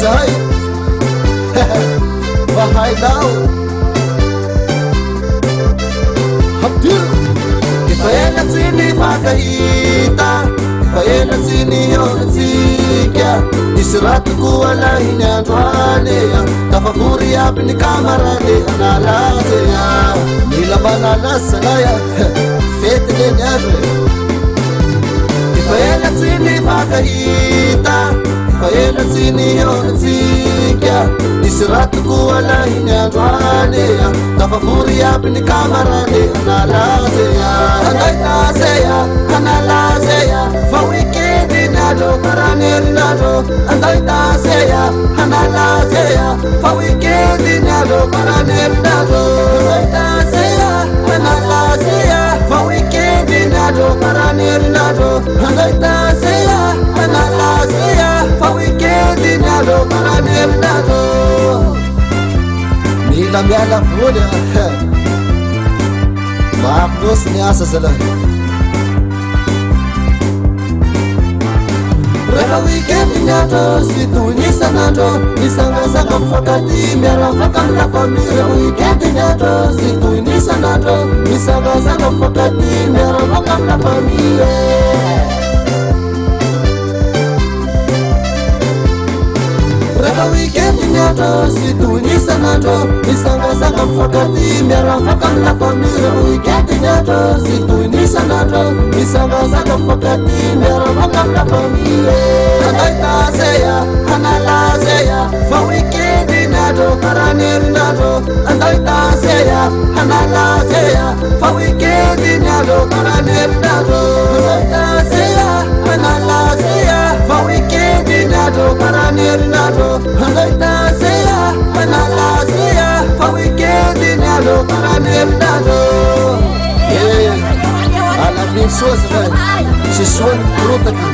zay vahainao haptiro efa elatsy ny fakahita efa elatsy ny ionatsika nisy ratoko alahiny androanea tafavory aby ny kamarany analazea mila manalazy zanaya fety leny azo efa elatsy ny fakahita efa elatsy ny ionatsika nisy ratoko alahiny androanea tafavory aby ny kamarany analazea andaitasea analazea fa weekendi nalo karanerinalo andaitasea analazea fa weekendi nalo karanerinalo andaitasea analazea fa weekendi nalo karanerinalo andaitasea analazea fa weekendi nalo karanerinalo mila miala voly mahafinosy ny asa zalahy rehefa weekendi ny andro sy toy n'isan'andro misangasanga mifankaty miarafaka amina famille rehefa weekendi ny andro sy toy n'isan'andro misangasanga mifankaty miarafaka amina famille rehefa weekendi ny andro sy toy n'isan'andro misangasanga mifankaty miarafaka amina famille rehefa weekendi ny andro sy toy n'isan'andro misangasanga mifankaty miarafaka amina famille andaitasea analazea fa weekendi nandro karanerinandro andaitasea analazea fa weekendi nandro karanerinandro andaitasea analazea fa weekendi nandro karanerinandro andaitasea analazea fa weekendi nandro karanerinandro alamin sozy vai sy soany rotaky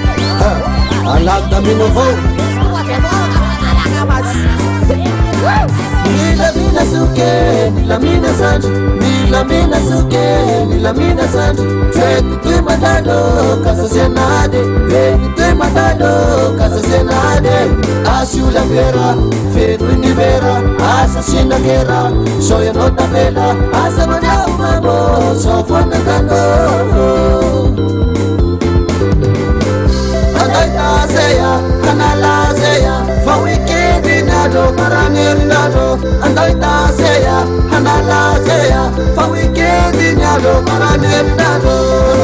alagdamino avao nilamina suke nilamina zandro nilamina suke nilamina zandro fety toy mandalo kasasenade fety toy mandalo kasasenade asiulangera fety ny vera asa sinagera soyanao tavela asa manao mambo sofonagano andaitasea analazea fa weekendi nandro karanerinandro andaitasea analazea fa weekendi nandro karanerinandro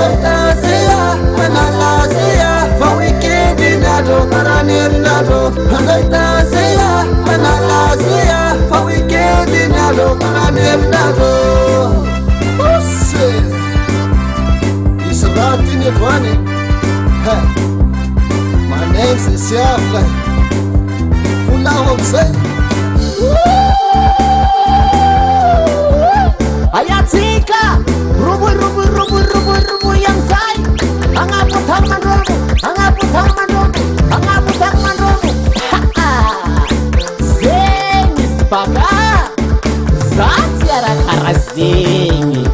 andaitasea analazea fa weekendi nandro karanerinandro andaitasea analazea fa weekendi nandro karanerinandro ose isratiny androany manenzy siafla folaho amizay ayatsika rubuy amizay agnapotany mandromo agnapotany mandromo agnapotany mandromo zegny sy baka za tsy arakara zegny